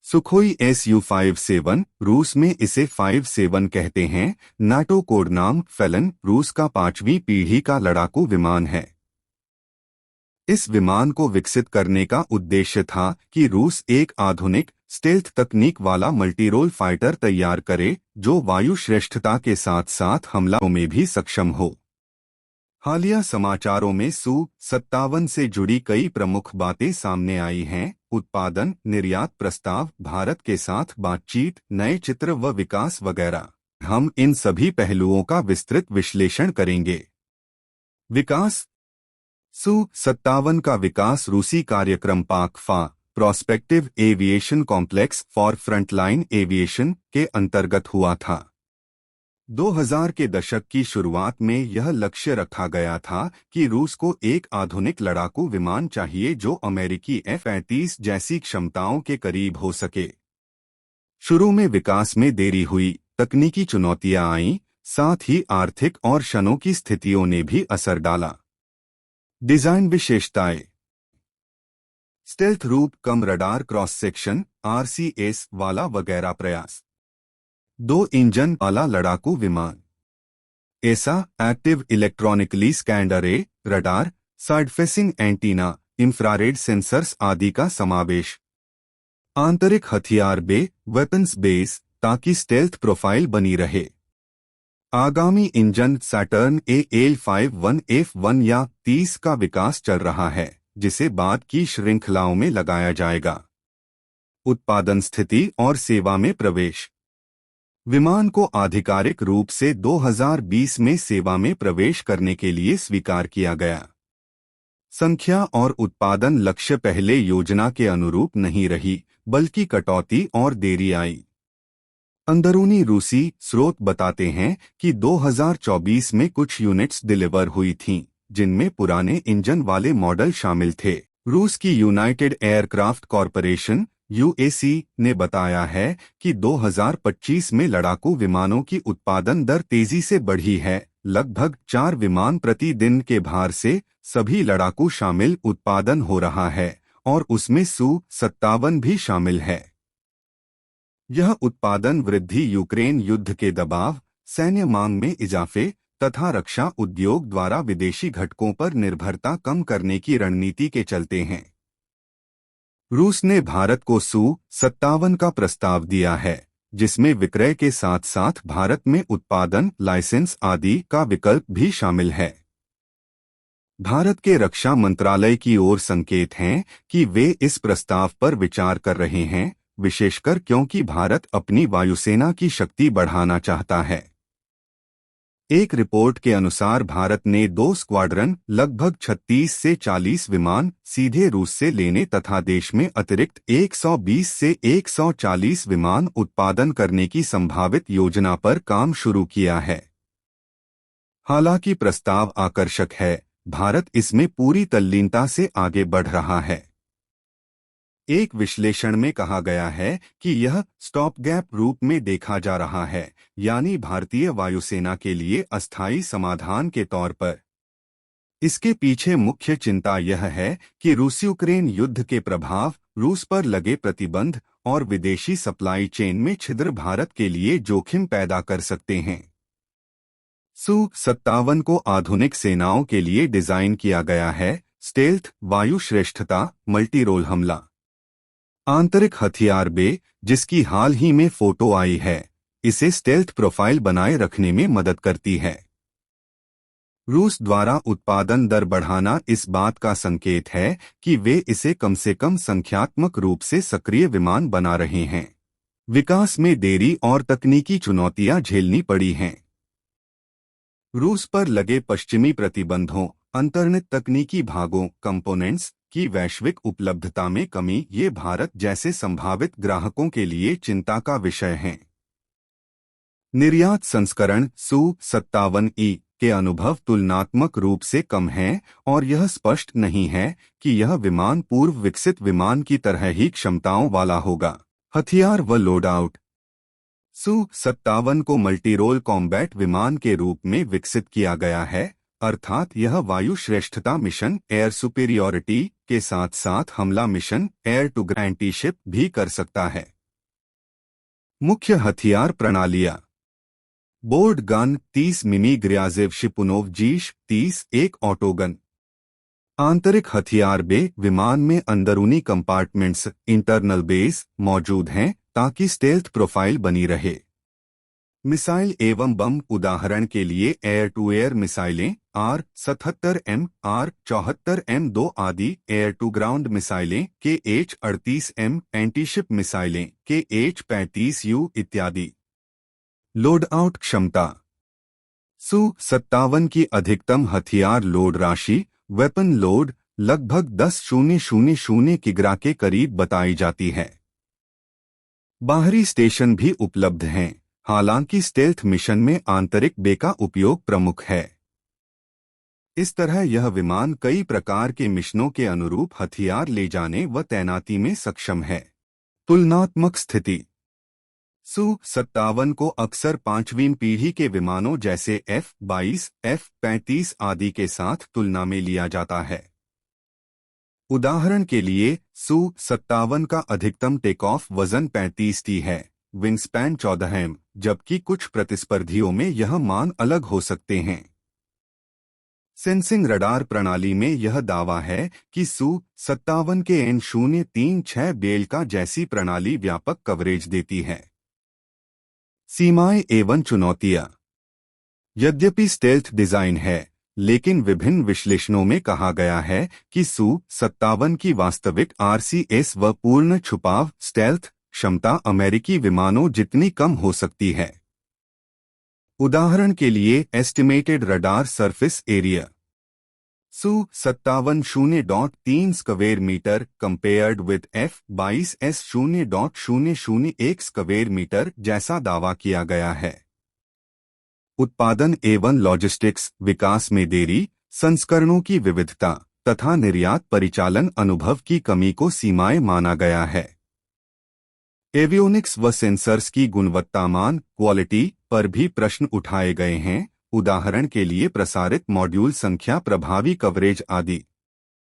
Sukhoi Su-57 रूस में इसे 57 कहते हैं। नाटो कोड नाम फैलन रूस का 5वीं पीढ़ी का लड़ाकू विमान है। इस विमान को विकसित करने का उद्देश्य था कि रूस एक आधुनिक स्टेल्थ तकनीक वाला मल्टीरोल फाइटर तैयार करे जो वायु श्रेष्ठता के साथ साथ हमलों में भी सक्षम हो। हालिया समाचारों में Su-57 से जुड़ी कई प्रमुख बातें सामने आई हैं। उत्पादन, निर्यात प्रस्ताव, भारत के साथ बातचीत, नए चित्र व विकास वगैरह। हम इन सभी पहलुओं का विस्तृत विश्लेषण करेंगे। विकास। Su-57 का विकास रूसी कार्यक्रम पाक-फा prospective aviation complex for frontline aviation के अंतर्गत हुआ था। 2000 के दशक की शुरुआत में यह लक्ष्य रखा गया था कि रूस को एक आधुनिक लड़ाकू विमान चाहिए जो अमेरिकी F-35 जैसी क्षमताओं के करीब हो सके। शुरू में विकास में देरी हुई, तकनीकी चुनौतियां आईं, साथ ही आर्थिक और क्षणों की स्थितियों ने भी असर डाला। डिजाइन विशेषताएं। स्टेल्थ रूप कम रडार क्रॉस सेक्शन RCS वाला वगैरह प्रयास। 2 इंजन वाला लड़ाकू विमान। ऐसा एक्टिव इलेक्ट्रॉनिकली स्कैन्ड अरे, radar, side facing antenna, infrared sensors आदि का समावेश। आंतरिक हथियार बे वेपन्स बेस ताकि स्टेल्थ प्रोफाइल बनी रहे। आगामी इंजन सैटर्न AL-51F1 या 30 का विकास चल रहा है जिसे बाद की श्रृंखलाओं में लगाया जाएगा। उत्पादन स्थिति और सेवा में प्रवेश। विमान को आधिकारिक रूप से 2020 में सेवा में प्रवेश करने के लिए स्वीकार किया गया। संख्या और उत्पादन लक्ष्य पहले योजना के अनुरूप नहीं रही, बल्कि कटौती और देरी आई। अंदरूनी रूसी स्रोत बताते हैं कि 2024 में कुछ यूनिट्स डिलीवर हुई थीं, जिनमें पुराने इंजन वाले मॉडल शामिल थे। रूस की यूनाइटेड एयरक्राफ्ट कॉरपोरेशन UAC ने बताया है कि 2025 में लड़ाकू विमानों की उत्पादन दर तेजी से बढ़ी है, लगभग 4 विमान प्रति दिन के भार से सभी लड़ाकू शामिल उत्पादन हो रहा है और उसमें Su-57 भी शामिल है। यह उत्पादन वृद्धि यूक्रेन युद्ध के दबाव, सैन्य मांग में इजाफे तथा रक्षा उद्योग द्वारा विदेशी घटकों पर निर्भरता कम करने की रणनीति के चलते हैं। रूस ने भारत को Su-57 का प्रस्ताव दिया है, जिसमें विक्रय के साथ साथ भारत में उत्पादन, लाइसेंस आदि का विकल्प भी शामिल है। भारत के रक्षा मंत्रालय की ओर संकेत हैं कि वे इस प्रस्ताव पर विचार कर रहे हैं, विशेषकर क्योंकि भारत अपनी वायुसेना की शक्ति बढ़ाना चाहता है। एक रिपोर्ट के अनुसार भारत ने 2 स्क्वाड्रन लगभग 36 से 40 विमान सीधे रूस से लेने तथा देश में अतिरिक्त 120 से 140 विमान उत्पादन करने की संभावित योजना पर काम शुरू किया है। हालांकि प्रस्ताव आकर्षक है, भारत इसमें पूरी तल्लीनता से आगे बढ़ रहा है। एक विश्लेषण में कहा गया है कि यह स्टॉप गैप रूप में देखा जा रहा है, यानी भारतीय वायुसेना के लिए अस्थायी समाधान के तौर पर। इसके पीछे मुख्य चिंता यह है कि रूस यूक्रेन युद्ध के प्रभाव, रूस पर लगे प्रतिबंध और विदेशी सप्लाई चेन में छिद्र भारत के लिए जोखिम पैदा कर सकते हैं। Su-57 को आधुनिक सेनाओं के लिए डिजाइन किया गया है। स्टेल्थ, वायु श्रेष्ठता, मल्टीरोल हमला। आंतरिक हथियार बे, जिसकी हाल ही में फोटो आई है, इसे स्टेल्थ प्रोफाइल बनाए रखने में मदद करती है। रूस द्वारा उत्पादन दर बढ़ाना इस बात का संकेत है कि वे इसे कम से कम संख्यात्मक रूप से सक्रिय विमान बना रहे हैं। विकास में देरी और तकनीकी चुनौतियां झेलनी पड़ी हैं। रूस पर लगे पश्चिमी प्रतिबंधों, अंतर्निहित तकनीकी भागों कंपोनेंट्स की वैश्विक उपलब्धता में कमी, ये भारत जैसे संभावित ग्राहकों के लिए चिंता का विषय हैं। निर्यात संस्करण Su-57E के अनुभव तुलनात्मक रूप से कम हैं और यह स्पष्ट नहीं है कि यह विमान पूर्व विकसित विमान की तरह ही क्षमताओं वाला होगा। हथियार व लोडआउट। Su-57 को मल्टीरोल कॉम्बैट विमान के रूप में विकसित किया गया है, अर्थात यह वायु श्रेष्ठता मिशन एयर सुपीरियोरिटी के साथ साथ हमला mission air to ground anti ship भी कर सकता है। मुख्य हथियार प्रणालियां। बोर्ड गन 30 मिमी ग्र्याजेव शिपुनोव जीश 30 एक ऑटोगन। आंतरिक हथियार बे विमान में अंदरूनी कंपार्टमेंट्स इंटरनल बेस मौजूद हैं ताकि स्टेल्थ प्रोफाइल बनी रहे। मिसाइल एवं बम उदाहरण के लिए एयर टू एयर मिसाइलें R-77M, R-74M2 आदि, एयर टू ग्राउंड मिसाइलें KH-38M, एंटीशिप मिसाइलें KH-35U इत्यादि। लोड आउट क्षमता। Su-57 की अधिकतम हथियार लोड राशि वेपन लोड लगभग 10,000 किग्रा के करीब बताई जाती है। बाहरी स्टेशन भी उपलब्ध हैं, हालांकि स्टेल्थ मिशन में आंतरिक बे का उपयोग प्रमुख है। इस तरह यह विमान कई प्रकार के मिशनों के अनुरूप हथियार ले जाने व तैनाती में सक्षम है। तुलनात्मक स्थिति। Su-57 को अक्सर पांचवीं पीढ़ी के विमानों जैसे F-22, F-35 आदि के साथ तुलना में लिया जाता है। उदाहरण के लिए Su-57 का अधिकतम टेक ऑफ वजन 35 t है, विंगस्पैन 14 m, जबकि कुछ प्रतिस्पर्धियों में यह मान अलग हो सकते हैं। सेंसिंग रडार प्रणाली में यह दावा है कि Su-57 के N036 बेल जैसी प्रणाली व्यापक कवरेज देती है। सीमाएं एवं चुनौतियां। यद्यपि स्टेल्थ डिजाइन है, लेकिन विभिन्न विश्लेषणों में कहा गया है कि Su-57 की वास्तविक RCS व पूर्ण छुपाव स्टेल्थ क्षमता अमेरिकी विमानों जितनी कम हो सकती है। उदाहरण के लिए estimated radar surface area Su-57 0.3 square metre compared with F-22S 0.001 square metre जैसा दावा किया गया है। उत्पादन एवं लॉजिस्टिक्स विकास में देरी, संस्करणों की विविधता तथा निर्यात परिचालन अनुभव की कमी को सीमाएं माना गया है। एवियोनिक्स व सेंसर्स की गुणवत्तामान क्वालिटी पर भी प्रश्न उठाए गए हैं, उदाहरण के लिए प्रसारित मॉड्यूल संख्या, प्रभावी कवरेज आदि।